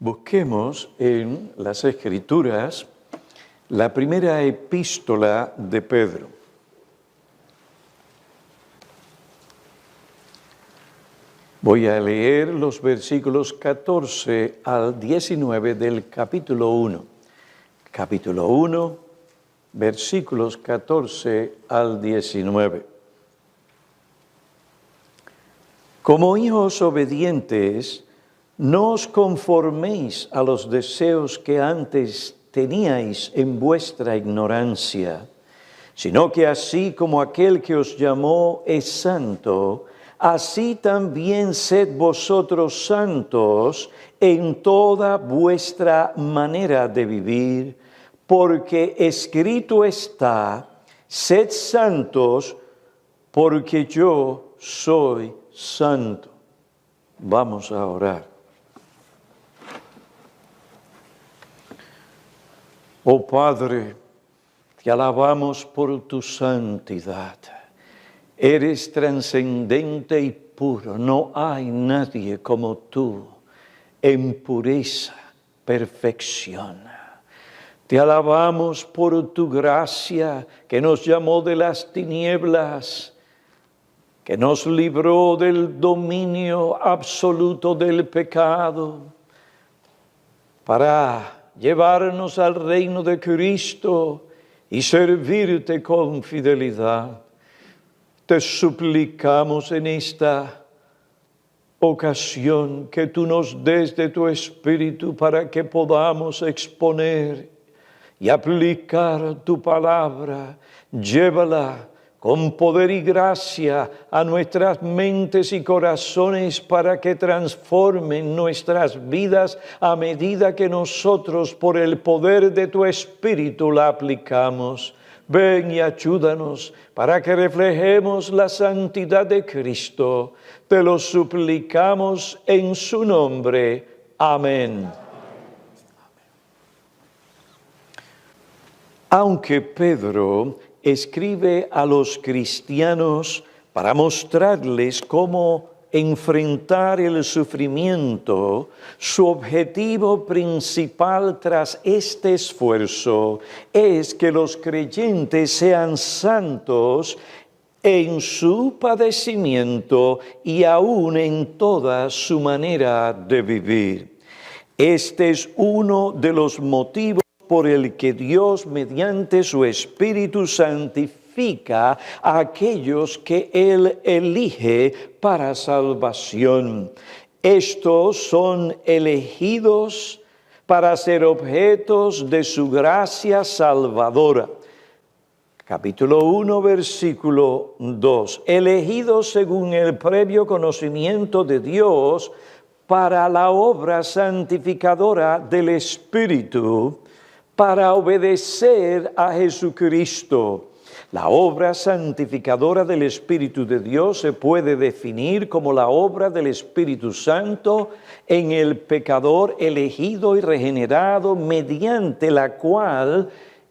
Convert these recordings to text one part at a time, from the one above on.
Busquemos en las Escrituras la primera epístola de Pedro. Voy a leer los versículos 14 al 19 del capítulo 1. Capítulo 1, versículos 14 al 19. Como hijos obedientes, no os conforméis a los deseos que antes teníais en vuestra ignorancia, sino que así como aquel que os llamó es santo, así también sed vosotros santos en toda vuestra manera de vivir, porque escrito está, sed santos, porque yo soy santo. Vamos a orar. Oh Padre, te alabamos por tu santidad. Eres trascendente y puro. No hay nadie como tú en pureza, perfección. Te alabamos por tu gracia que nos llamó de las tinieblas, que nos libró del dominio absoluto del pecado, para llevarnos al reino de Cristo y servirte con fidelidad. Te suplicamos en esta ocasión que tú nos des de tu Espíritu para que podamos exponer y aplicar tu palabra. Llévala con poder y gracia a nuestras mentes y corazones para que transformen nuestras vidas a medida que nosotros, por el poder de tu Espíritu, la aplicamos. Ven y ayúdanos para que reflejemos la santidad de Cristo. Te lo suplicamos en su nombre. Amén. Aunque Pedro escribe a los cristianos para mostrarles cómo enfrentar el sufrimiento, su objetivo principal tras este esfuerzo es que los creyentes sean santos en su padecimiento y aún en toda su manera de vivir. Este es uno de los motivos por el que Dios, mediante su Espíritu, santifica a aquellos que Él elige para salvación. Estos son elegidos para ser objetos de su gracia salvadora. Capítulo 1, versículo 2. Elegidos según el previo conocimiento de Dios para la obra santificadora del Espíritu, para obedecer a Jesucristo. La obra santificadora del Espíritu de Dios se puede definir como la obra del Espíritu Santo en el pecador elegido y regenerado, mediante la cual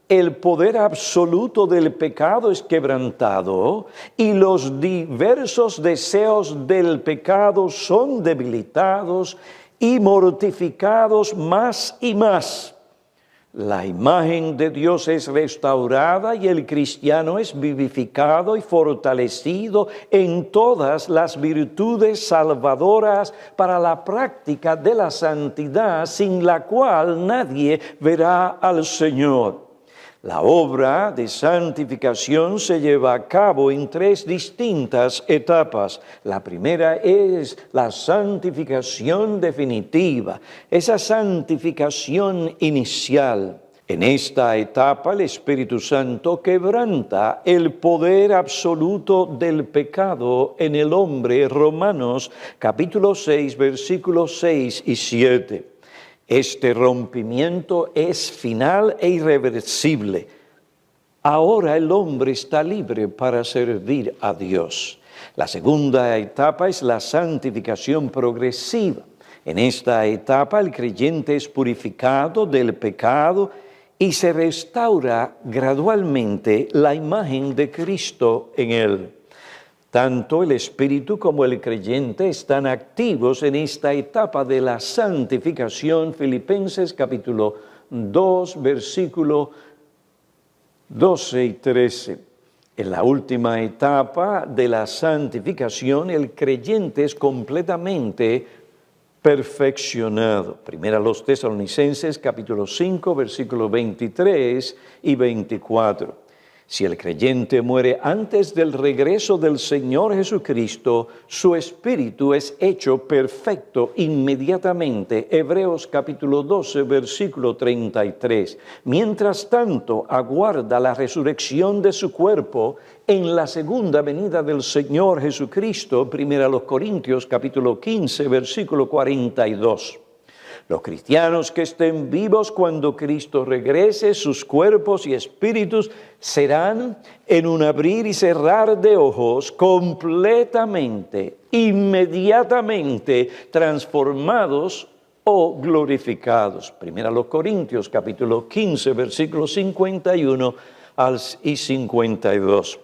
el poder absoluto del pecado es quebrantado y los diversos deseos del pecado son debilitados y mortificados más y más. La imagen de Dios es restaurada y el cristiano es vivificado y fortalecido en todas las virtudes salvadoras para la práctica de la santidad, sin la cual nadie verá al Señor. La obra de santificación se lleva a cabo en tres distintas etapas. La primera es la santificación definitiva, esa santificación inicial. En esta etapa el Espíritu Santo quebranta el poder absoluto del pecado en el hombre. Romanos capítulo 6, versículos 6 y 7. Este rompimiento es final e irreversible. Ahora el hombre está libre para servir a Dios. La segunda etapa es la santificación progresiva. En esta etapa el creyente es purificado del pecado y se restaura gradualmente la imagen de Cristo en él. Tanto el espíritu como el creyente están activos en esta etapa de la santificación. Filipenses capítulo 2, versículo 12 y 13. En la última etapa de la santificación, el creyente es completamente perfeccionado. Primera a los Tesalonicenses, capítulo 5, versículos 23 y 24. Si el creyente muere antes del regreso del Señor Jesucristo, su espíritu es hecho perfecto inmediatamente. Hebreos capítulo 12, versículo 33. Mientras tanto, aguarda la resurrección de su cuerpo en la segunda venida del Señor Jesucristo. Primera a los Corintios capítulo 15, versículo 42. Los cristianos que estén vivos cuando Cristo regrese, sus cuerpos y espíritus serán en un abrir y cerrar de ojos completamente, inmediatamente transformados o glorificados. Primera a los Corintios, capítulo 15, versículos 51 y 52.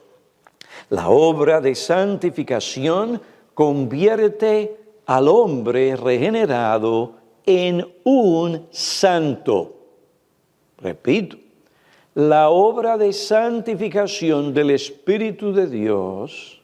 La obra de santificación convierte al hombre regenerado en un santo. Repito, la obra de santificación del Espíritu de Dios,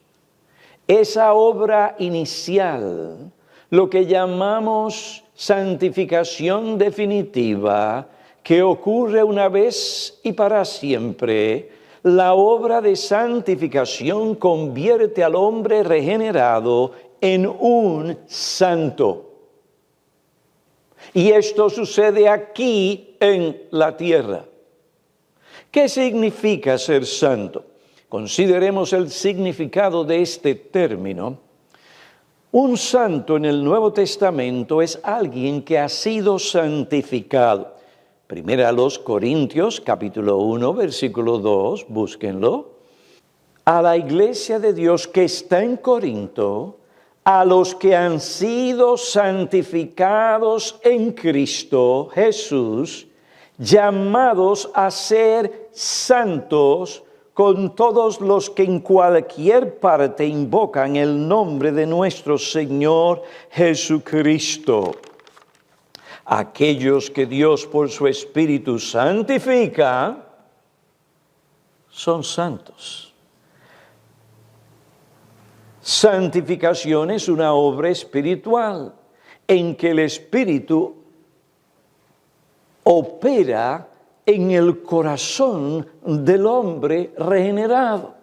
esa obra inicial, lo que llamamos santificación definitiva, que ocurre una vez y para siempre, la obra de santificación convierte al hombre regenerado en un santo. Y esto sucede aquí en la tierra. ¿Qué significa ser santo? Consideremos el significado de este término. Un santo en el Nuevo Testamento es alguien que ha sido santificado. Primera a los Corintios, capítulo 1, versículo 2, búsquenlo. A la iglesia de Dios que está en Corinto, a los que han sido santificados en Cristo Jesús, llamados a ser santos con todos los que en cualquier parte invocan el nombre de nuestro Señor Jesucristo. Aquellos que Dios por su Espíritu santifica, son santos. Santificación es una obra espiritual en que el Espíritu opera en el corazón del hombre regenerado.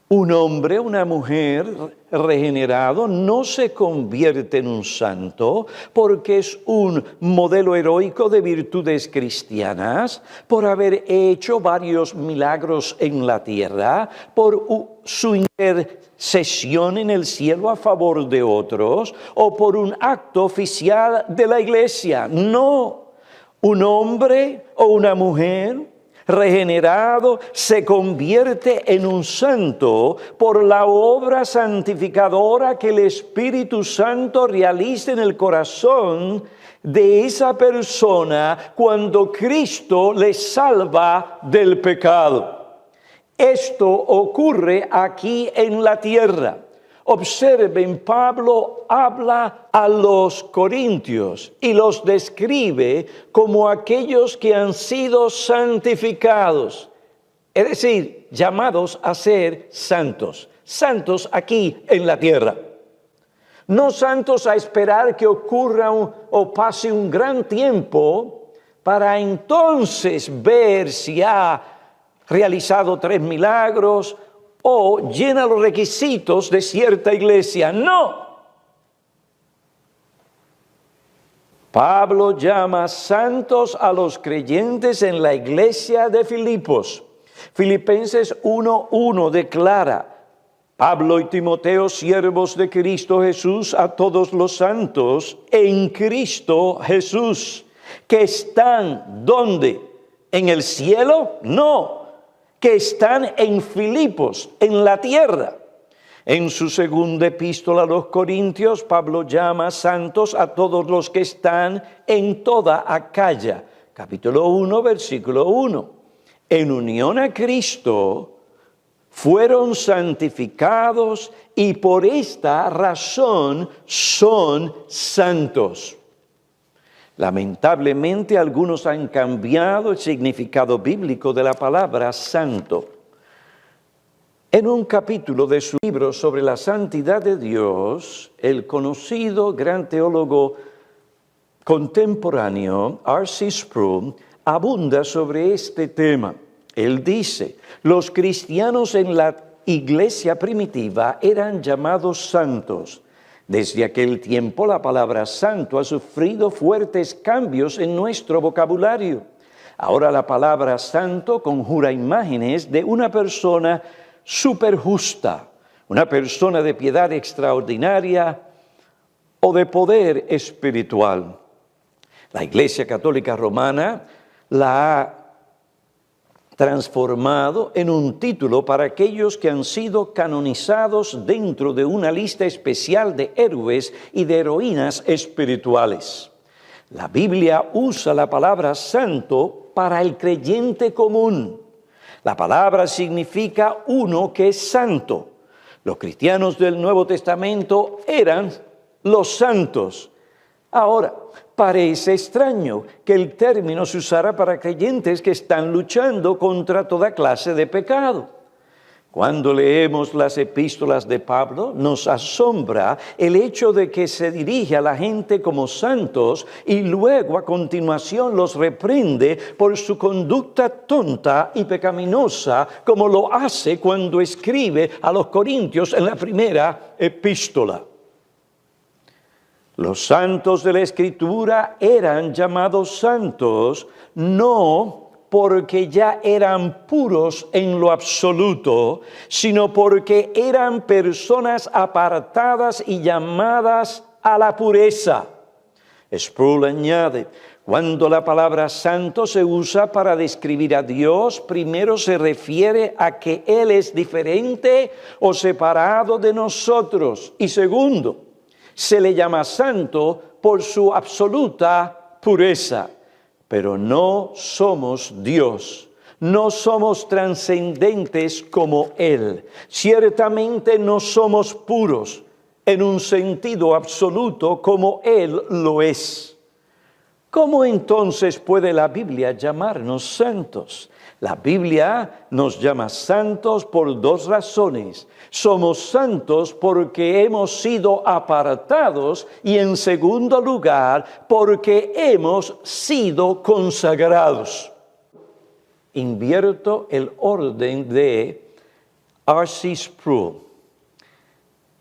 Un hombre, una mujer regenerado no se convierte en un santo porque es un modelo heroico de virtudes cristianas, por haber hecho varios milagros en la tierra, por su intercesión en el cielo a favor de otros, o por un acto oficial de la iglesia. No, un hombre o una mujer regenerado se convierte en un santo por la obra santificadora que el Espíritu Santo realiza en el corazón de esa persona cuando Cristo le salva del pecado. Esto ocurre aquí en la tierra. Observen, Pablo habla a los corintios y los describe como aquellos que han sido santificados, es decir, llamados a ser santos, santos aquí en la tierra. No santos a esperar que ocurra o pase un gran tiempo para entonces ver si ha realizado 3 milagros o llena los requisitos de cierta iglesia. No. Pablo llama santos a los creyentes en la iglesia de Filipos. Filipenses 1:1 declara: Pablo y Timoteo, siervos de Cristo Jesús, a todos los santos en Cristo Jesús, que están, ¿dónde? ¿En el cielo? No, que están en Filipos, en la tierra. En su segunda epístola a los Corintios, Pablo llama santos a todos los que están en toda Acaya. Capítulo 1, versículo 1. En unión a Cristo, fueron santificados y por esta razón son santos. Lamentablemente, algunos han cambiado el significado bíblico de la palabra santo. En un capítulo de su libro sobre la santidad de Dios, el conocido gran teólogo contemporáneo R.C. Sproul abunda sobre este tema. Él dice, los cristianos en la iglesia primitiva eran llamados santos. Desde aquel tiempo la palabra santo ha sufrido fuertes cambios en nuestro vocabulario. Ahora la palabra santo conjura imágenes de una persona superjusta, una persona de piedad extraordinaria o de poder espiritual. La Iglesia Católica Romana la ha transformado en un título para aquellos que han sido canonizados dentro de una lista especial de héroes y de heroínas espirituales. La Biblia usa la palabra santo para el creyente común. La palabra significa uno que es santo. Los cristianos del Nuevo Testamento eran los santos. Ahora, parece extraño que el término se usara para creyentes que están luchando contra toda clase de pecado. Cuando leemos las epístolas de Pablo, nos asombra el hecho de que se dirige a la gente como santos y luego a continuación los reprende por su conducta tonta y pecaminosa, como lo hace cuando escribe a los Corintios en la primera epístola. Los santos de la Escritura eran llamados santos no porque ya eran puros en lo absoluto, sino porque eran personas apartadas y llamadas a la pureza. Sproul añade, cuando la palabra santo se usa para describir a Dios, primero se refiere a que Él es diferente o separado de nosotros. Y segundo, se le llama santo por su absoluta pureza. Pero no somos Dios, no somos trascendentes como Él. Ciertamente no somos puros en un sentido absoluto como Él lo es. ¿Cómo entonces puede la Biblia llamarnos santos? La Biblia nos llama santos por dos razones. Somos santos porque hemos sido apartados y en segundo lugar porque hemos sido consagrados. Invierto el orden de R.C. Sproul.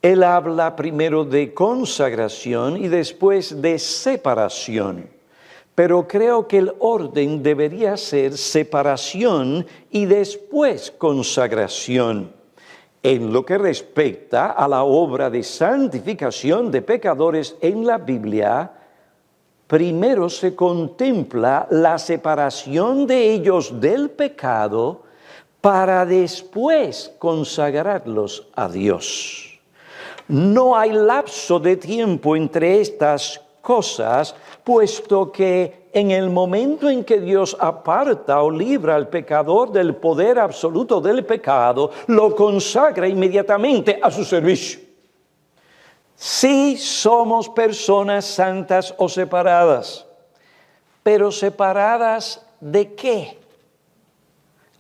Él habla primero de consagración y después de separación. Pero creo que el orden debería ser separación y después consagración. En lo que respecta a la obra de santificación de pecadores en la Biblia, primero se contempla la separación de ellos del pecado para después consagrarlos a Dios. No hay lapso de tiempo entre estas cosas, puesto que en el momento en que Dios aparta o libra al pecador del poder absoluto del pecado, lo consagra inmediatamente a su servicio. Sí somos personas santas o separadas, pero ¿separadas de qué?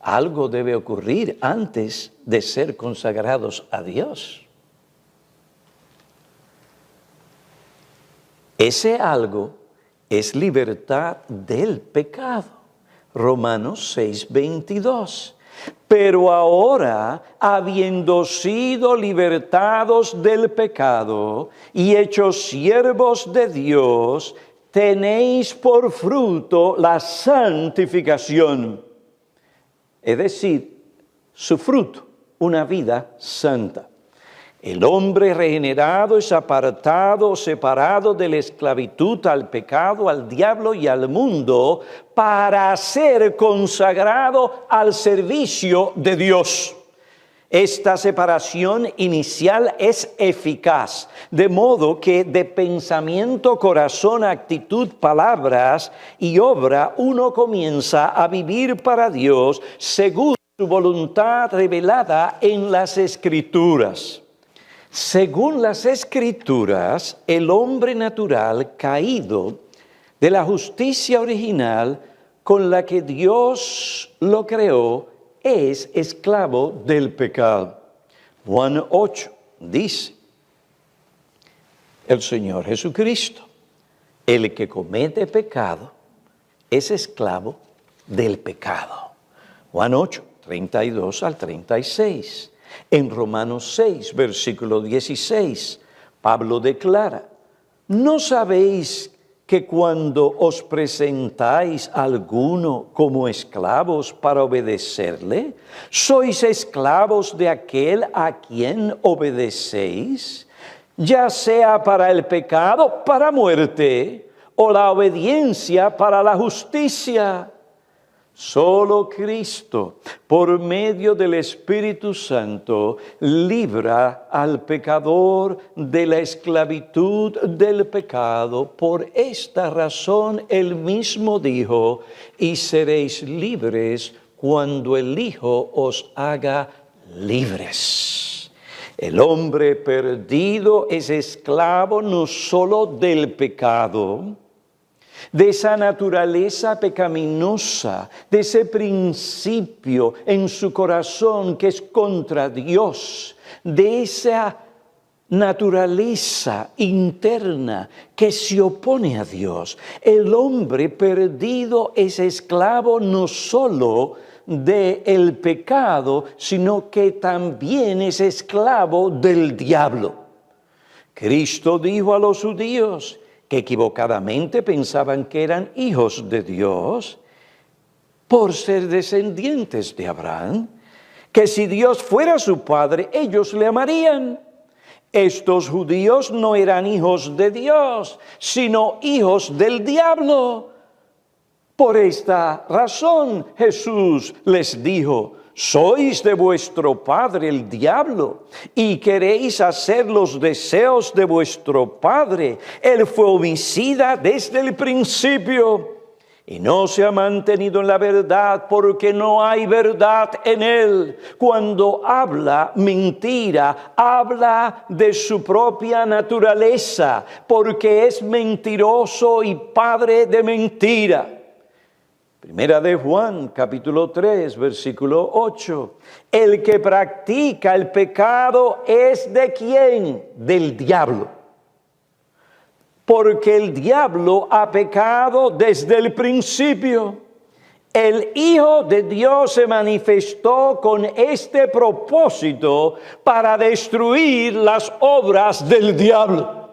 Algo debe ocurrir antes de ser consagrados a Dios. Ese algo es libertad del pecado. Romanos 6:22. Pero ahora, habiendo sido libertados del pecado y hechos siervos de Dios, tenéis por fruto la santificación. Es decir, su fruto, una vida santa. El hombre regenerado es apartado, separado de la esclavitud al pecado, al diablo y al mundo para ser consagrado al servicio de Dios. Esta separación inicial es eficaz, de modo que de pensamiento, corazón, actitud, palabras y obra uno comienza a vivir para Dios según su voluntad revelada en las Escrituras. Según las Escrituras, el hombre natural caído de la justicia original con la que Dios lo creó es esclavo del pecado. Juan 8 dice, el Señor Jesucristo, el que comete pecado es esclavo del pecado. Juan 8, 32 al 36. En Romanos 6, versículo 16, Pablo declara, ¿no sabéis que cuando os presentáis a alguno como esclavos para obedecerle, sois esclavos de aquel a quien obedecéis, ya sea para el pecado, para muerte, o la obediencia para la justicia? Solo Cristo, por medio del Espíritu Santo, libra al pecador de la esclavitud del pecado. Por esta razón Él mismo dijo, y seréis libres cuando el Hijo os haga libres. El hombre perdido es esclavo no solo del pecado, de esa naturaleza pecaminosa, de ese principio en su corazón que es contra Dios, de esa naturaleza interna que se opone a Dios. El hombre perdido es esclavo no solo del pecado, sino que también es esclavo del diablo. Cristo dijo a los judíos, que equivocadamente pensaban que eran hijos de Dios por ser descendientes de Abraham, que si Dios fuera su padre, ellos le amarían. Estos judíos no eran hijos de Dios, sino hijos del diablo. Por esta razón Jesús les dijo, sois de vuestro padre el diablo, y queréis hacer los deseos de vuestro padre. Él fue homicida desde el principio, y no se ha mantenido en la verdad, porque no hay verdad en él. Cuando habla mentira, habla de su propia naturaleza, porque es mentiroso y padre de mentira. Primera de Juan, capítulo 3, versículo 8. El que practica el pecado es ¿de quién? Del diablo. Porque el diablo ha pecado desde el principio. El Hijo de Dios se manifestó con este propósito para destruir las obras del diablo.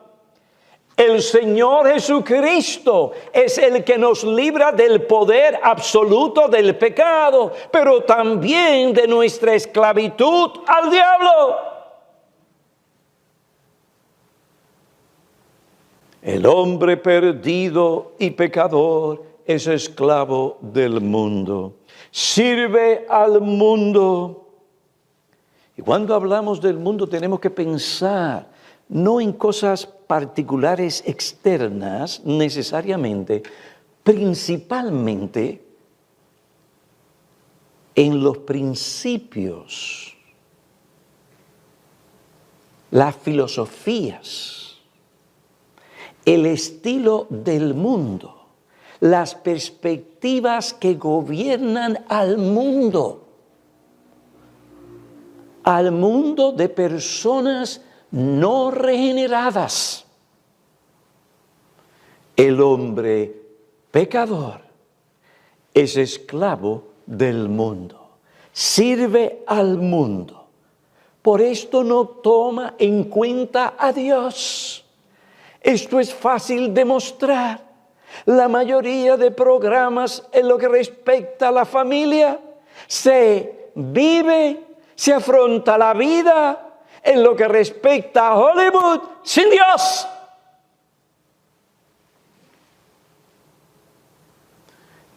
El Señor Jesucristo es el que nos libra del poder absoluto del pecado, pero también de nuestra esclavitud al diablo. El hombre perdido y pecador es esclavo del mundo. Sirve al mundo. Y cuando hablamos del mundo tenemos que pensar no en cosas particulares externas necesariamente, principalmente en los principios, las filosofías, el estilo del mundo, las perspectivas que gobiernan al mundo de personas no regeneradas. El hombre pecador es esclavo del mundo, sirve al mundo. Por esto no toma en cuenta a Dios. Esto es fácil de mostrar. La mayoría de programas en lo que respecta a la familia se vive, se afronta la vida en lo que respecta a Hollywood sin Dios.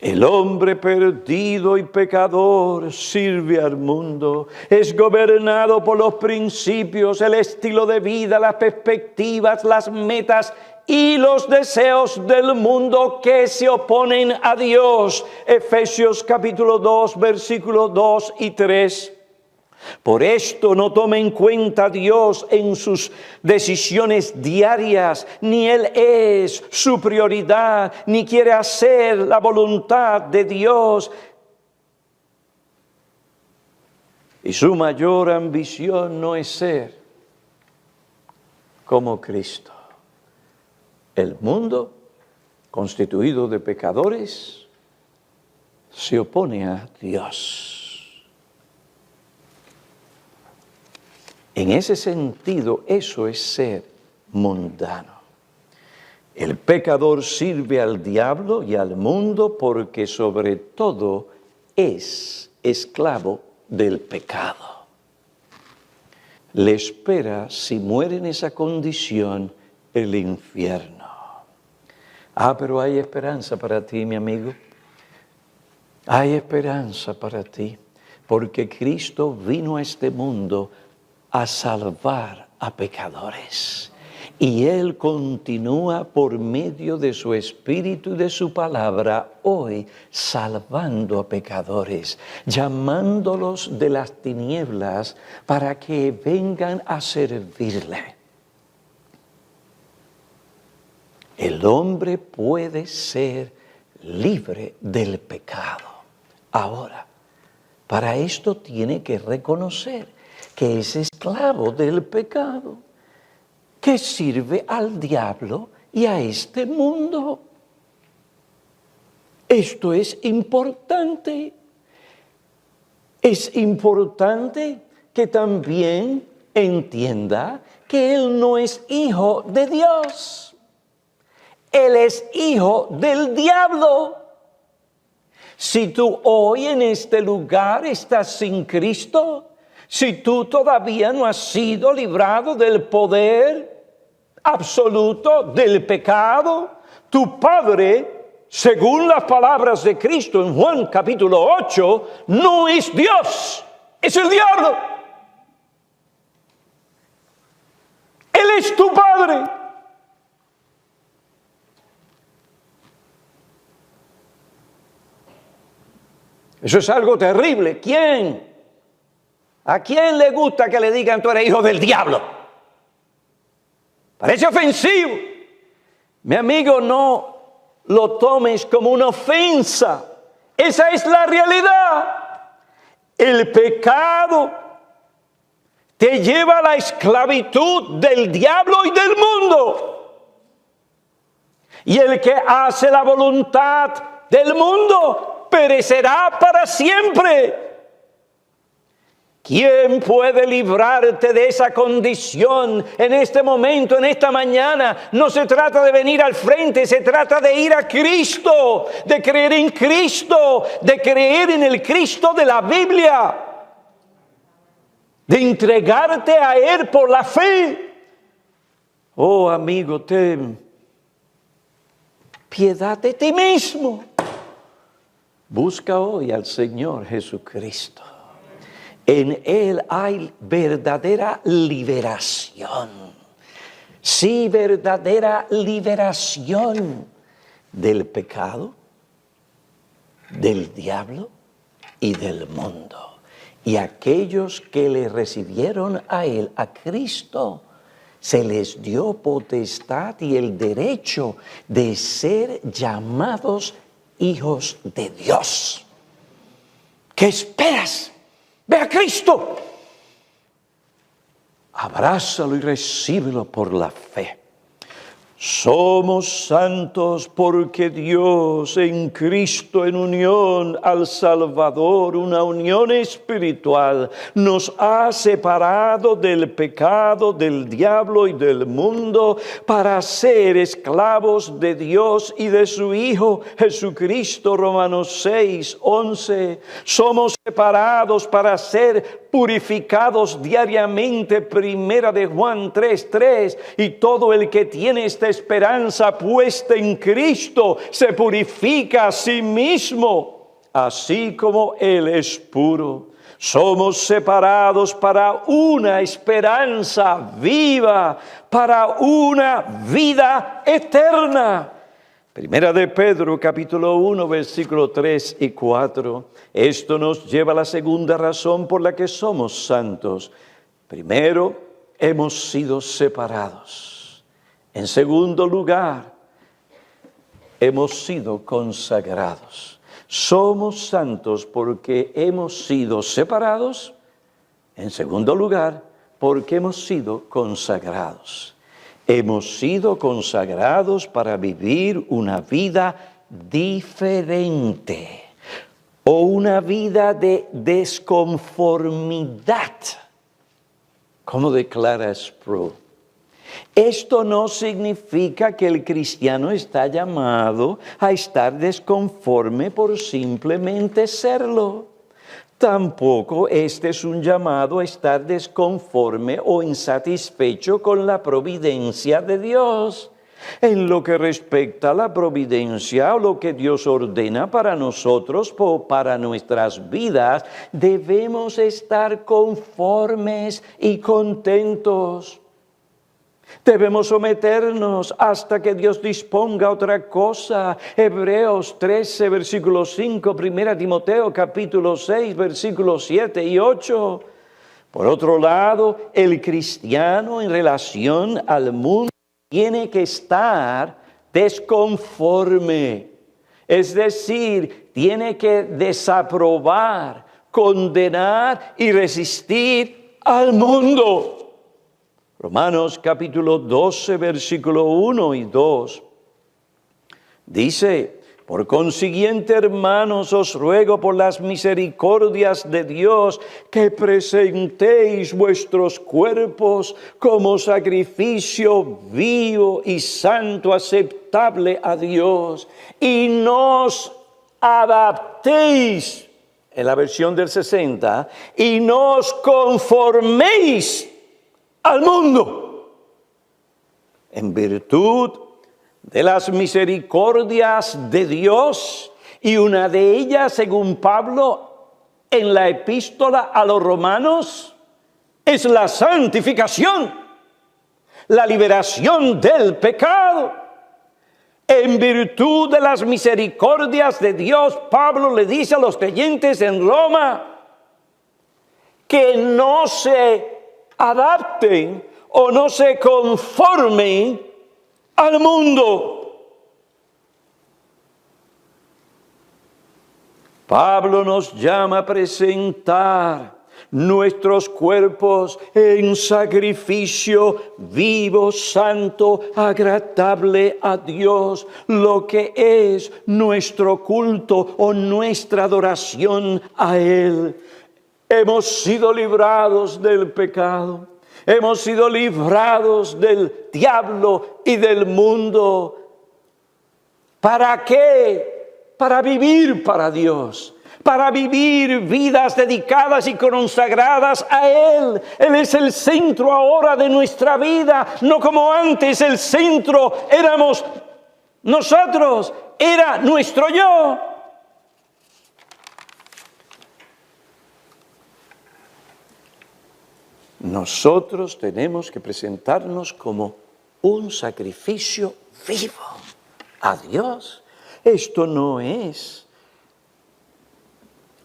El hombre perdido y pecador sirve al mundo, es gobernado por los principios, el estilo de vida, las perspectivas, las metas y los deseos del mundo que se oponen a Dios. Efesios capítulo 2, versículos 2 y 3. Por esto no toma en cuenta a Dios en sus decisiones diarias, ni Él es su prioridad, ni quiere hacer la voluntad de Dios. Y su mayor ambición no es ser como Cristo. El mundo, constituido de pecadores, se opone a Dios. En ese sentido, eso es ser mundano. El pecador sirve al diablo y al mundo porque sobre todo es esclavo del pecado. Le espera, si muere en esa condición, el infierno. Pero hay esperanza para ti, mi amigo. Hay esperanza para ti, porque Cristo vino a este mundo a salvar a pecadores. Y Él continúa por medio de su Espíritu y de su palabra hoy salvando a pecadores, llamándolos de las tinieblas para que vengan a servirle. El hombre puede ser libre del pecado. Ahora, para esto tiene que reconocer que es esclavo del pecado, que sirve al diablo y a este mundo. Esto es importante. Es importante que también entienda que Él no es hijo de Dios. Él es hijo del diablo. Si tú hoy en este lugar estás sin Cristo, si tú todavía no has sido librado del poder absoluto del pecado, tu padre, según las palabras de Cristo en Juan capítulo 8, no es Dios, es el diablo. Él es tu padre. Eso es algo terrible. ¿A quién le gusta que le digan tú eres hijo del diablo? Parece ofensivo. Mi amigo, no lo tomes como una ofensa. Esa es la realidad. El pecado te lleva a la esclavitud del diablo y del mundo. Y el que hace la voluntad del mundo perecerá para siempre. ¿Quién puede librarte de esa condición en este momento, en esta mañana? No se trata de venir al frente, se trata de ir a Cristo, de creer en Cristo, de creer en el Cristo de la Biblia, de entregarte a Él por la fe. Oh, amigo, ten piedad de ti mismo. Busca hoy al Señor Jesucristo. En Él hay verdadera liberación. Sí, verdadera liberación del pecado, del diablo y del mundo. Y aquellos que le recibieron a Él, a Cristo, se les dio potestad y el derecho de ser llamados hijos de Dios. ¿Qué esperas? Ve a Cristo, abrázalo y recíbelo por la fe. Somos santos porque Dios en Cristo, en unión al Salvador, una unión espiritual, nos ha separado del pecado, del diablo y del mundo para ser esclavos de Dios y de su Hijo Jesucristo. Romanos 6, 11. Somos separados para ser purificados diariamente, primera de Juan 3:3, y todo el que tiene esta esperanza puesta en Cristo se purifica a sí mismo, así como Él es puro. Somos separados para una esperanza viva, para una vida eterna. Primera de Pedro, capítulo 1, versículos 3 y 4. Esto nos lleva a la segunda razón por la que somos santos. Primero, hemos sido separados. En segundo lugar, hemos sido consagrados. Somos santos porque hemos sido separados. En segundo lugar, porque hemos sido consagrados. Hemos sido consagrados para vivir una vida diferente o una vida de desconformidad, como declara Sproul. Esto no significa que el cristiano está llamado a estar desconforme por simplemente serlo. Tampoco este es un llamado a estar desconforme o insatisfecho con la providencia de Dios. En lo que respecta a la providencia o lo que Dios ordena para nosotros o para nuestras vidas, debemos estar conformes y contentos. Debemos someternos hasta que Dios disponga otra cosa. Hebreos 13, versículo 5, 1 Timoteo capítulo 6, versículos 7 y 8. Por otro lado, el cristiano en relación al mundo tiene que estar desconforme. Es decir, tiene que desaprobar, condenar y resistir al mundo. Romanos capítulo 12, versículo 1 y 2, dice: por consiguiente, hermanos, os ruego por las misericordias de Dios que presentéis vuestros cuerpos como sacrificio vivo y santo, aceptable a Dios, y no os adaptéis, en la versión del 60, y no os conforméis al mundo, en virtud de las misericordias de Dios, y una de ellas, según Pablo, en la epístola a los romanos, es la santificación, la liberación del pecado. En virtud de las misericordias de Dios, Pablo le dice a los creyentes en Roma que no se adapten o no se conformen al mundo. Pablo nos llama a presentar nuestros cuerpos en sacrificio vivo, santo, agradable a Dios, lo que es nuestro culto o nuestra adoración a Él. Hemos sido librados del pecado, hemos sido librados del diablo y del mundo. ¿Para qué? Para vivir para Dios, para vivir vidas dedicadas y consagradas a Él. Él es el centro ahora de nuestra vida, no como antes el centro éramos nosotros, era nuestro yo. Nosotros tenemos que presentarnos como un sacrificio vivo a Dios. Esto no es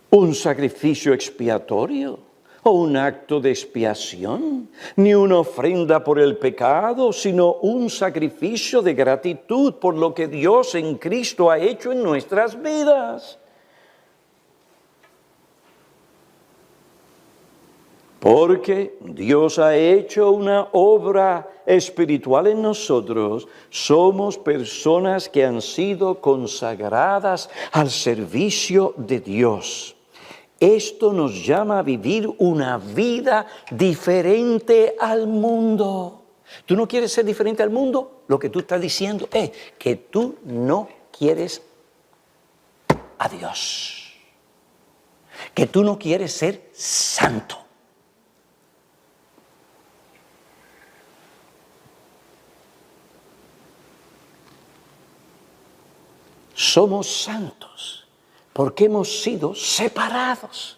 un sacrificio expiatorio o un acto de expiación, ni una ofrenda por el pecado, sino un sacrificio de gratitud por lo que Dios en Cristo ha hecho en nuestras vidas. Porque Dios ha hecho una obra espiritual en nosotros, somos personas que han sido consagradas al servicio de Dios. Esto nos llama a vivir una vida diferente al mundo. ¿Tú no quieres ser diferente al mundo? Lo que tú estás diciendo es que tú no quieres a Dios, que tú no quieres ser santo. somos santos porque hemos sido separados.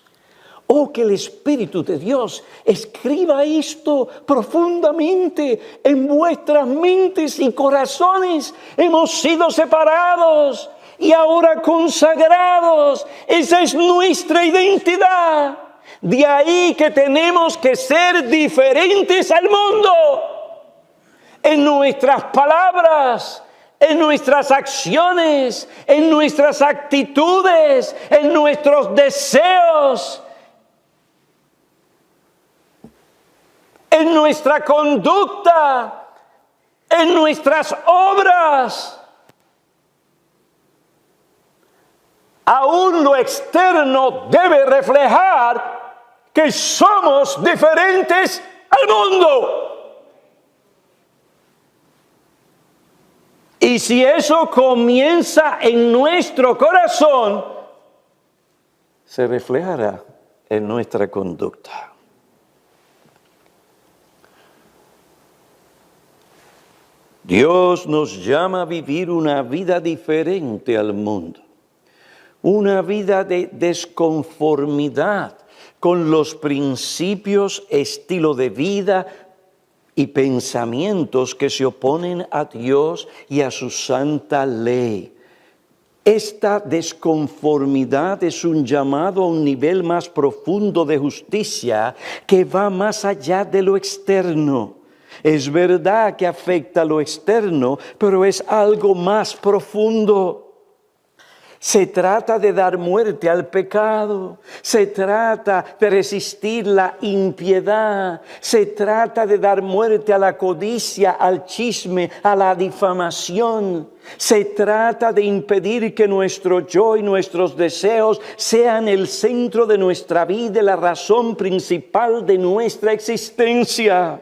Oh, que el Espíritu de Dios escriba esto profundamente en vuestras mentes y corazones. Hemos sido separados y ahora consagrados. Esa es nuestra identidad. De ahí que tenemos que ser diferentes al mundo. En nuestras palabras, en nuestras acciones, en nuestras actitudes, en nuestros deseos, en nuestra conducta, en nuestras obras. Aún lo externo debe reflejar que somos diferentes al mundo. Y si eso comienza en nuestro corazón, se reflejará en nuestra conducta. Dios nos llama a vivir una vida diferente al mundo, una vida de desconformidad con los principios, estilo de vida y pensamientos que se oponen a Dios y a su santa ley. Esta desconformidad es un llamado a un nivel más profundo de justicia que va más allá de lo externo. Es verdad que afecta lo externo, pero es algo más profundo. Se trata de dar muerte al pecado, se trata de resistir la impiedad, se trata de dar muerte a la codicia, al chisme, a la difamación. Se trata de impedir que nuestro yo y nuestros deseos sean el centro de nuestra vida y la razón principal de nuestra existencia.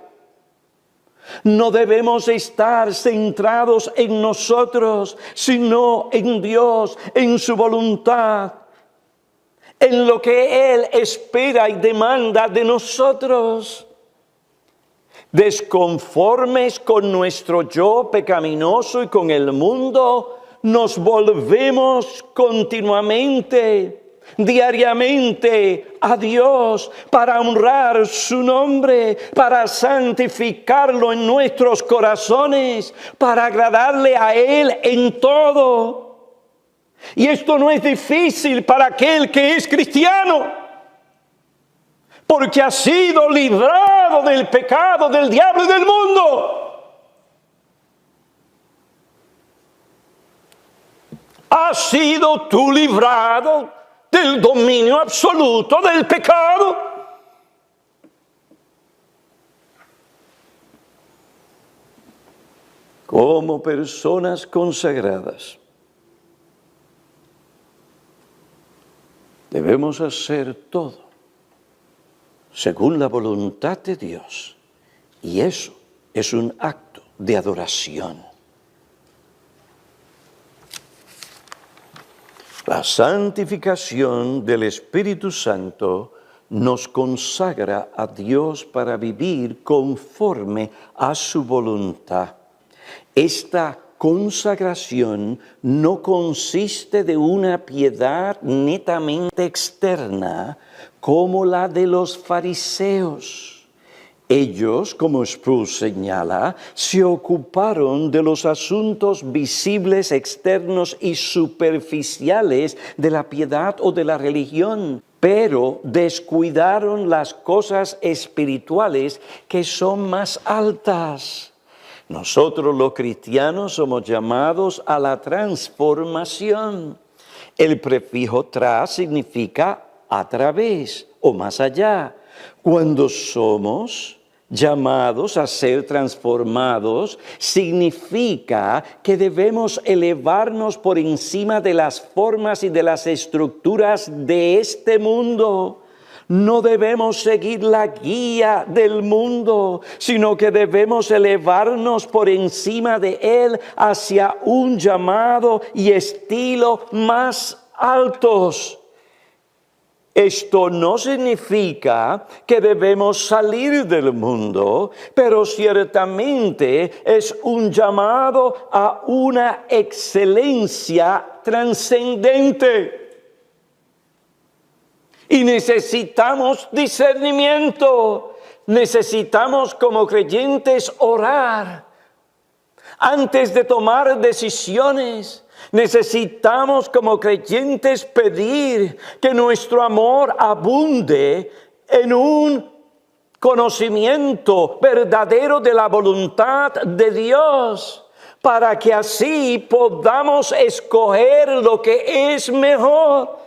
No debemos estar centrados en nosotros, sino en Dios, en su voluntad, en lo que Él espera y demanda de nosotros. Desconformes con nuestro yo pecaminoso y con el mundo, nos volvemos continuamente, diariamente a Dios para honrar su nombre, para santificarlo en nuestros corazones, para agradarle a Él en todo. Y esto no es difícil para aquel que es cristiano, porque ha sido librado del pecado, del diablo y del mundo. ¿Has sido tú librado del dominio absoluto del pecado? Como personas consagradas, debemos hacer todo según la voluntad de Dios, y eso es un acto de adoración. La santificación del Espíritu Santo nos consagra a Dios para vivir conforme a su voluntad. Esta consagración no consiste de una piedad netamente externa como la de los fariseos. Ellos, como Sproul señala, se ocuparon de los asuntos visibles, externos y superficiales de la piedad o de la religión, pero descuidaron las cosas espirituales que son más altas. Nosotros los cristianos somos llamados a la transformación. El prefijo tras significa a través o más allá. Cuando somos llamados a ser transformados, significa que debemos elevarnos por encima de las formas y de las estructuras de este mundo. No debemos seguir la guía del mundo, sino que debemos elevarnos por encima de él hacia un llamado y estilo más altos. Esto no significa que debemos salir del mundo, pero ciertamente es un llamado a una excelencia trascendente. Y necesitamos discernimiento. Necesitamos como creyentes orar antes de tomar decisiones. Necesitamos como creyentes pedir que nuestro amor abunde en un conocimiento verdadero de la voluntad de Dios, para que así podamos escoger lo que es mejor.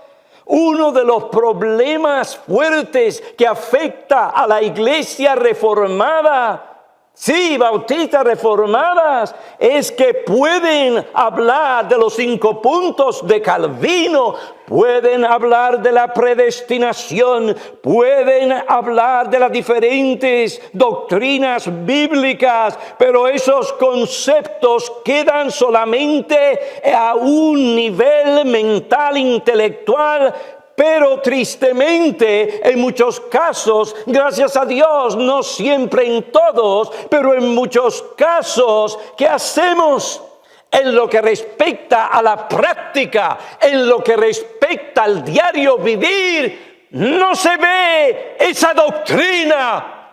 Uno de los problemas fuertes que afecta a la iglesia reformada, sí, bautistas reformadas, es que pueden hablar de los 5 puntos de Calvino, pueden hablar de la predestinación, pueden hablar de las diferentes doctrinas bíblicas, pero esos conceptos quedan solamente a un nivel mental, intelectual. Pero tristemente, en muchos casos, gracias a Dios, no siempre en todos, pero en muchos casos, ¿qué hacemos? En lo que respecta a la práctica, en lo que respecta al diario vivir, no se ve esa doctrina.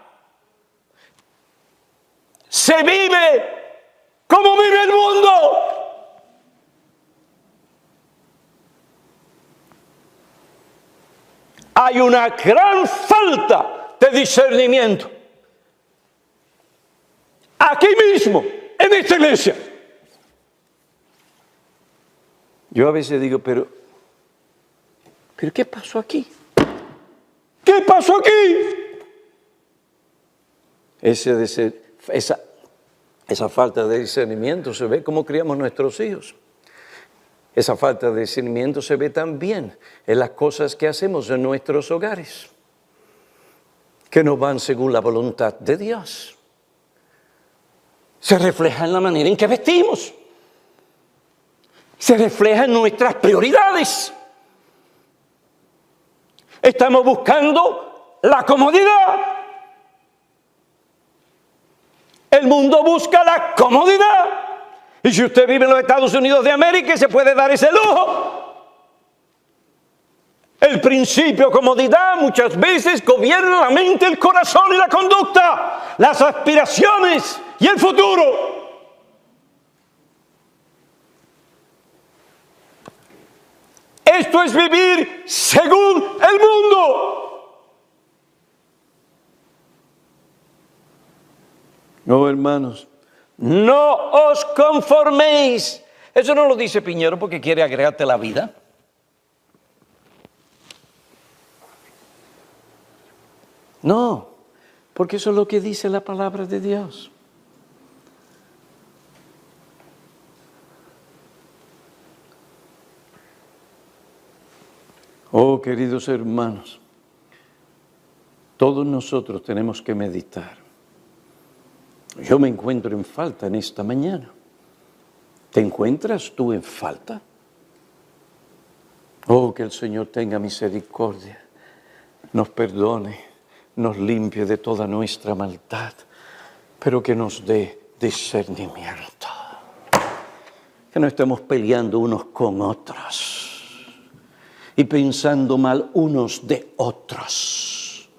Se vive como vive el mundo. Hay una gran falta de discernimiento. Aquí mismo, en esta iglesia. Yo a veces digo, pero ¿qué pasó aquí? ¿Qué pasó aquí? Esa falta de discernimiento se ve como criamos nuestros hijos. Esa falta de discernimiento se ve también en las cosas que hacemos en nuestros hogares, que no van según la voluntad de Dios. Se refleja en la manera en que vestimos. Se refleja en nuestras prioridades. Estamos buscando la comodidad. El mundo busca la comodidad. Y si usted vive en los Estados Unidos de América, se puede dar ese lujo. El principio comodidad muchas veces gobierna la mente, el corazón y la conducta, las aspiraciones y el futuro. Esto es vivir según el mundo. No, hermanos. No os conforméis. Eso no lo dice Piñero porque quiere agregarte la vida. No, porque eso es lo que dice la palabra de Dios. Oh, queridos hermanos, todos nosotros tenemos que meditar. Yo me encuentro en falta en esta mañana. ¿Te encuentras tú en falta? Oh, que el Señor tenga misericordia, nos perdone, nos limpie de toda nuestra maldad, pero que nos dé discernimiento. Que no estemos peleando unos con otros y pensando mal unos de otros.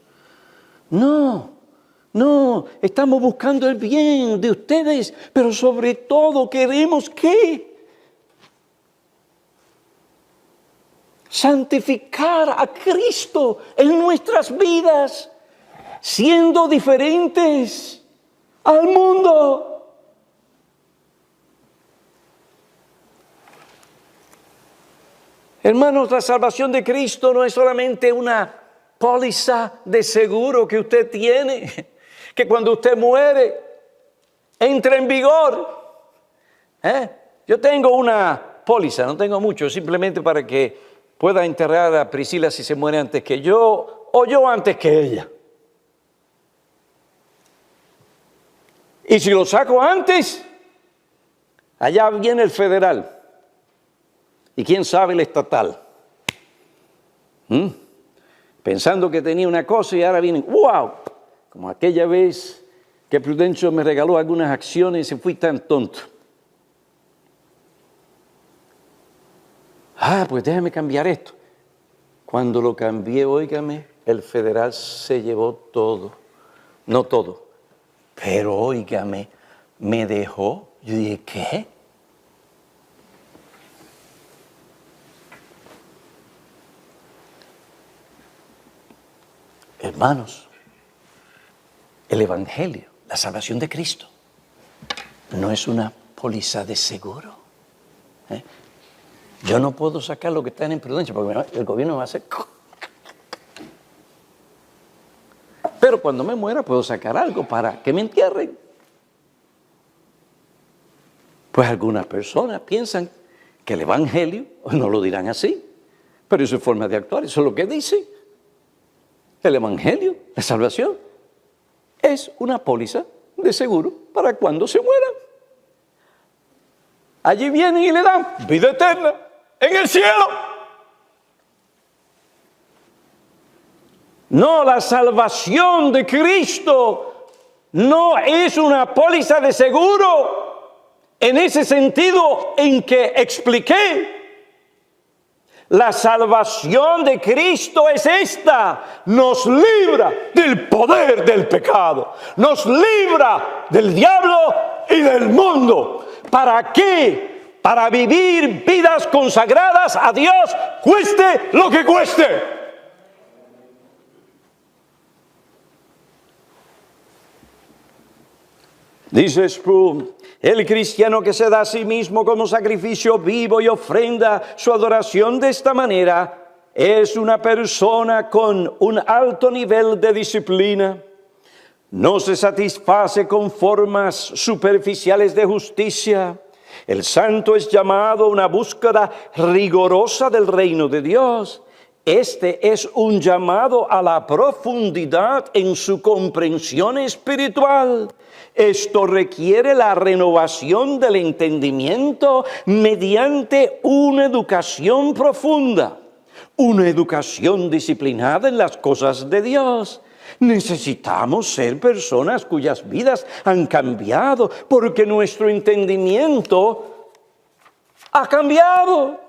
No, estamos buscando el bien de ustedes, pero sobre todo queremos que santificar a Cristo en nuestras vidas, siendo diferentes al mundo. Hermanos, la salvación de Cristo no es solamente una póliza de seguro que usted tiene, que cuando usted muere entra en vigor. Yo tengo una póliza, no tengo mucho, simplemente para que pueda enterrar a Priscila si se muere antes que yo o yo antes que ella. Y si lo saco antes, allá viene el federal y quién sabe el estatal. pensando que tenía una cosa y ahora vienen, ¡wow! Como aquella vez que Prudencio me regaló algunas acciones y fui tan tonto. Pues déjame cambiar esto. Cuando lo cambié, óigame, el federal se llevó todo. No todo, pero óigame, me dejó. Yo dije, ¿qué? Hermanos, el Evangelio, la salvación de Cristo, no es una póliza de seguro. Yo no puedo sacar lo que está en imprudencia porque el gobierno me va a hacer... Pero cuando me muera puedo sacar algo para que me entierren. Pues algunas personas piensan que el Evangelio, no lo dirán así, pero eso es forma de actuar, eso es lo que dice. El Evangelio, la salvación, es una póliza de seguro para cuando se mueran. Allí vienen y le dan vida eterna en el cielo. No, la salvación de Cristo no es una póliza de seguro en ese sentido en que expliqué. La salvación de Cristo es esta, nos libra del poder del pecado, nos libra del diablo y del mundo. ¿Para qué? Para vivir vidas consagradas a Dios, cueste lo que cueste. Dice Sproul, el cristiano que se da a sí mismo como sacrificio vivo y ofrenda su adoración de esta manera es una persona con un alto nivel de disciplina. No se satisface con formas superficiales de justicia. El santo es llamado a una búsqueda rigurosa del reino de Dios. Este es un llamado a la profundidad en su comprensión espiritual. Esto requiere la renovación del entendimiento mediante una educación profunda, una educación disciplinada en las cosas de Dios. Necesitamos ser personas cuyas vidas han cambiado porque nuestro entendimiento ha cambiado.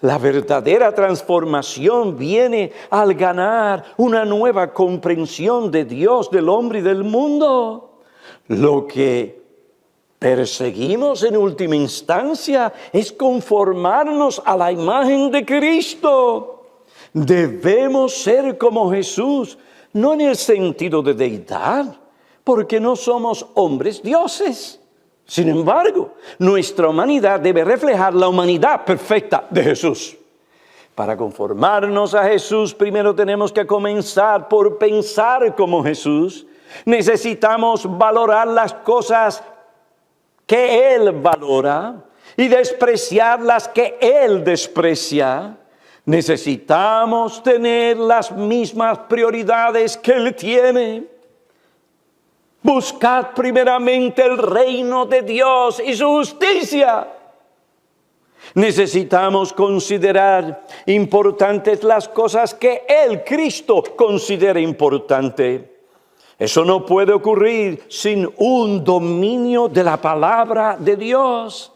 La verdadera transformación viene al ganar una nueva comprensión de Dios, del hombre y del mundo. Lo que perseguimos en última instancia es conformarnos a la imagen de Cristo. Debemos ser como Jesús, no en el sentido de deidad, porque no somos hombres dioses. Sin embargo, nuestra humanidad debe reflejar la humanidad perfecta de Jesús. Para conformarnos a Jesús, primero tenemos que comenzar por pensar como Jesús. Necesitamos valorar las cosas que Él valora y despreciar las que Él desprecia. Necesitamos tener las mismas prioridades que Él tiene. Buscad primeramente el reino de Dios y su justicia. Necesitamos considerar importantes las cosas que Él, Cristo, considera importantes. Eso no puede ocurrir sin un dominio de la palabra de Dios.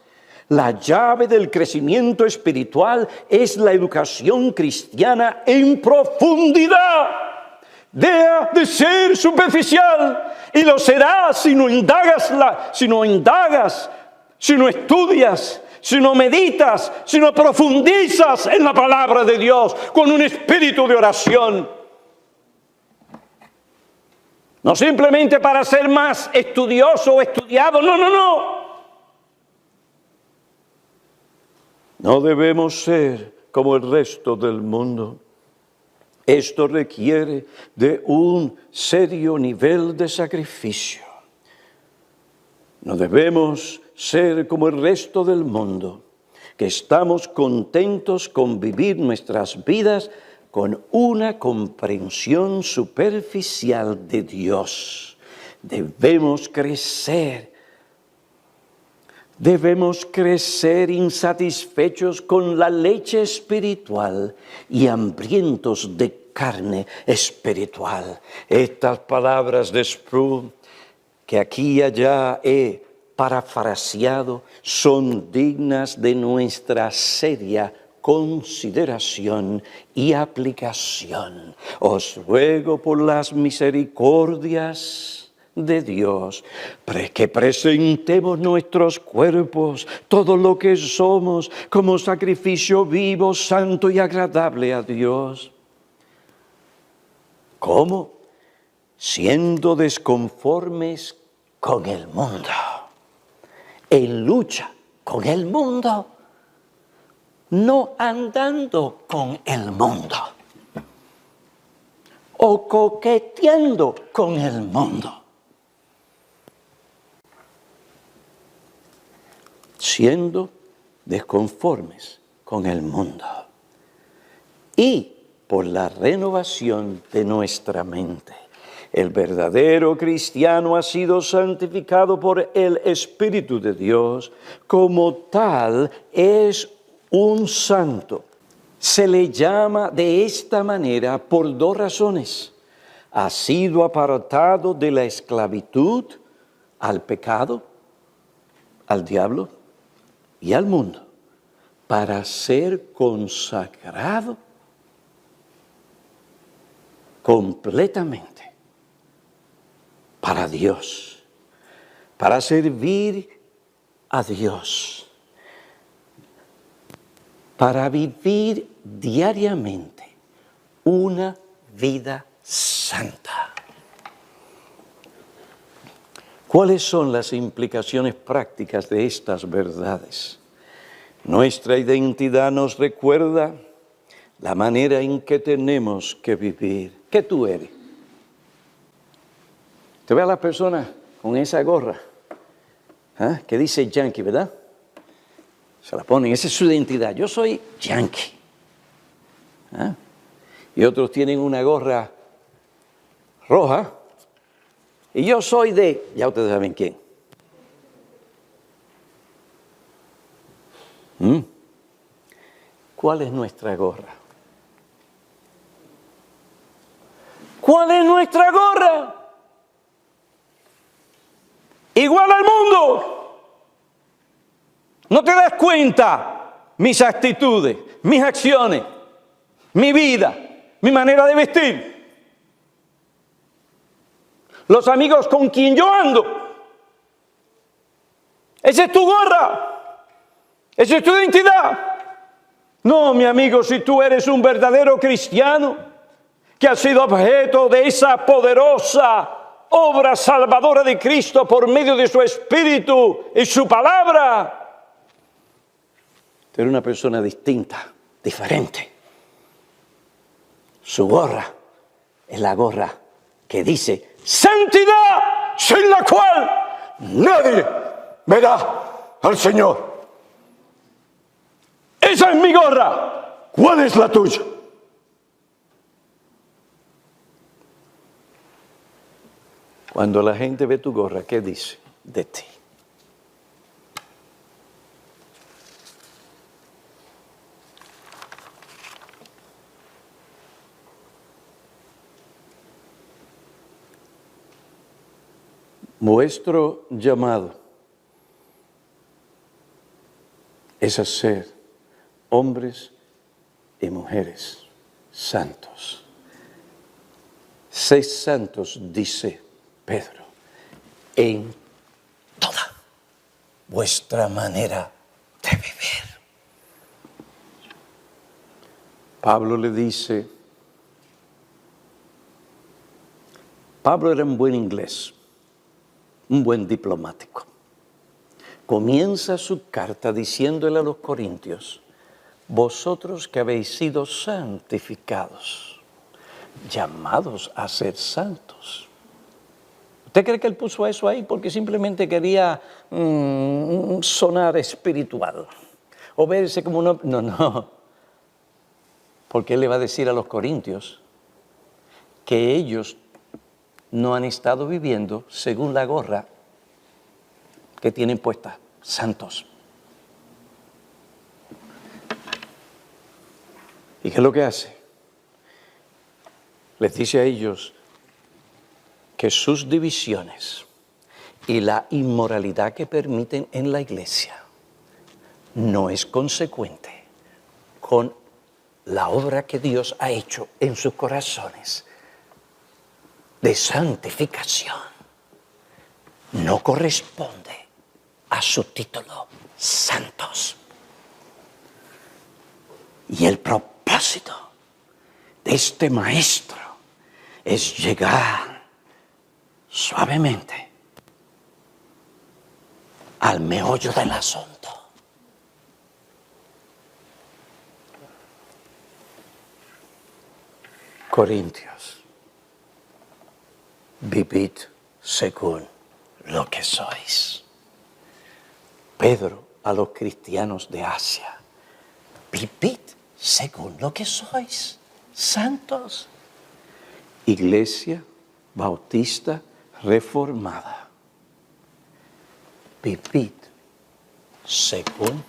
La llave del crecimiento espiritual es la educación cristiana en profundidad. Deja de ser superficial y lo será si no indagas, si no estudias, si no meditas, si no profundizas en la palabra de Dios con un espíritu de oración. No simplemente para ser más estudioso o estudiado, no. No debemos ser como el resto del mundo. Esto requiere de un serio nivel de sacrificio. No debemos ser como el resto del mundo, que estamos contentos con vivir nuestras vidas con una comprensión superficial de Dios. Debemos crecer insatisfechos con la leche espiritual y hambrientos de carne espiritual. Estas palabras de Sproul, que aquí y allá he parafraseado, son dignas de nuestra seria consideración y aplicación. Os ruego por las misericordias de Dios, que presentemos nuestros cuerpos, todo lo que somos, como sacrificio vivo, santo y agradable a Dios. ¿Cómo? Siendo desconformes con el mundo, en lucha con el mundo, no andando con el mundo o coqueteando con el mundo. Siendo desconformes con el mundo y por la renovación de nuestra mente. El verdadero cristiano ha sido santificado por el Espíritu de Dios. Como tal, es un santo. Se le llama de esta manera por dos razones. Ha sido apartado de la esclavitud al pecado, al diablo y al mundo, para ser consagrado completamente para Dios, para servir a Dios, para vivir diariamente una vida santa. ¿Cuáles son las implicaciones prácticas de estas verdades? Nuestra identidad nos recuerda la manera en que tenemos que vivir. ¿Qué tú eres? Te ve a la persona con esa gorra, que dice yankee, ¿verdad? Se la ponen, esa es su identidad. Yo soy yankee. Y otros tienen una gorra roja. Y yo soy de, ya ustedes saben quién. ¿Cuál es nuestra gorra? ¿Cuál es nuestra gorra? Igual al mundo. ¿No te das cuenta? Mis actitudes, mis acciones, mi vida, mi manera de vestir. Los amigos con quien yo ando. Esa es tu gorra. Esa es tu identidad. No, mi amigo, si tú eres un verdadero cristiano que ha sido objeto de esa poderosa obra salvadora de Cristo por medio de su Espíritu y su palabra, tú eres una persona distinta, diferente. Su gorra es la gorra que dice santidad, sin la cual nadie verá al Señor. Esa es mi gorra. ¿Cuál es la tuya? Cuando la gente ve tu gorra, ¿qué dice de ti? Vuestro llamado es a ser hombres y mujeres santos. Sed santos, dice Pedro, en toda vuestra manera de vivir. Pablo le dice, Pablo era un buen inglés, un buen diplomático. Comienza su carta diciéndole a los corintios, vosotros que habéis sido santificados, llamados a ser santos. ¿Usted cree que él puso eso ahí porque simplemente quería sonar espiritual o verse como uno? No. Porque él le va a decir a los corintios que ellos no han estado viviendo según la gorra que tienen puesta, santos. ¿Y qué es lo que hace? les dice a ellos que sus divisiones y la inmoralidad que permiten en la iglesia no es consecuente con la obra que Dios ha hecho en sus corazones de santificación. No corresponde a su título santos. Y el propósito de este maestro es llegar suavemente al meollo del asunto. Corintios, vivid según lo que sois. Pedro a los cristianos de Asia, vivid según lo que sois, santos. Iglesia Bautista Reformada, vivid según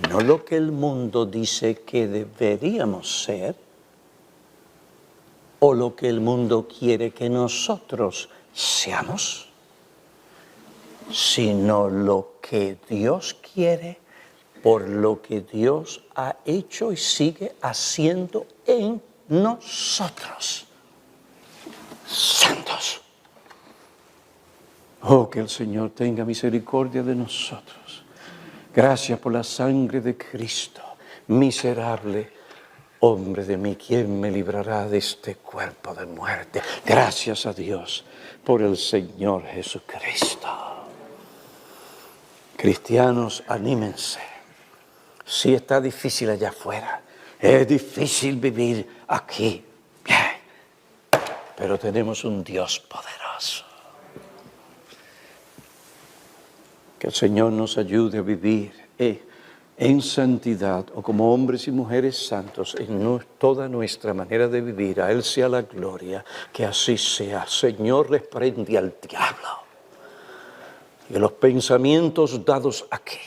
no lo que el mundo dice que deberíamos ser, o lo que el mundo quiere que nosotros seamos, sino lo que Dios quiere, por lo que Dios ha hecho y sigue haciendo en nosotros. Santos. Oh, que el Señor tenga misericordia de nosotros. Gracias por la sangre de Cristo, miserable hombre de mí, ¿quién me librará de este cuerpo de muerte? Gracias a Dios por el Señor Jesucristo. Cristianos, anímense. Sí está difícil allá afuera, es difícil vivir aquí, pero tenemos un Dios poderoso. Que el Señor nos ayude a vivir en santidad, o como hombres y mujeres santos, en toda nuestra manera de vivir. A Él sea la gloria, que así sea. Señor, reprende al diablo. Y que los pensamientos dados aquí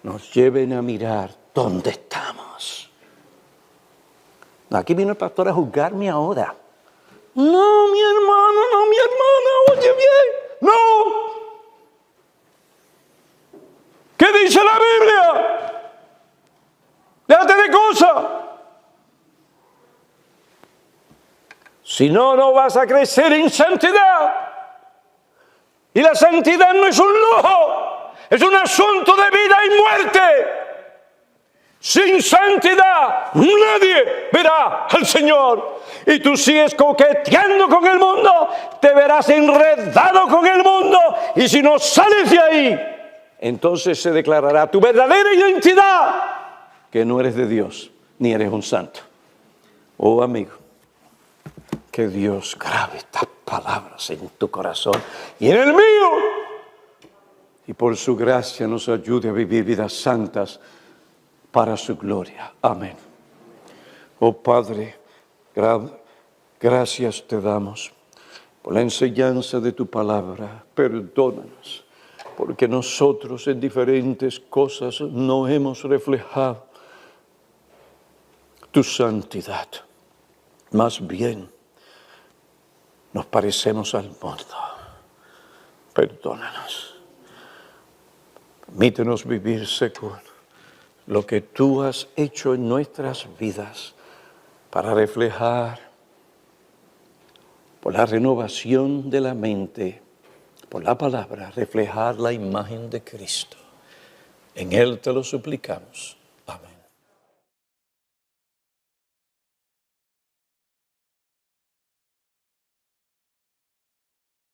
nos lleven a mirar dónde estamos. Aquí vino el pastor a juzgarme ahora. No, mi hermano, no, mi hermana, oye bien, no. ¿Qué dice la Biblia? Déjate de cosas. Si no, no vas a crecer en santidad. Y la santidad no es un lujo, es un asunto de vida y muerte. Sin santidad nadie verá al Señor. Y tú sigues coqueteando con el mundo, te verás enredado con el mundo. Y si no sales de ahí, entonces se declarará tu verdadera identidad, que no eres de Dios, ni eres un santo. Oh amigo, que Dios grabe estas palabras en tu corazón y en el mío. Y por su gracia nos ayude a vivir vidas santas para su gloria. Amén. Oh Padre, gracias te damos por la enseñanza de tu palabra. Perdónanos, porque nosotros en diferentes cosas no hemos reflejado tu santidad. Más bien, nos parecemos al mundo. Perdónanos. Permítenos vivir según lo que tú has hecho en nuestras vidas para reflejar, por la renovación de la mente, por la palabra, reflejar la imagen de Cristo. En Él te lo suplicamos. Amén.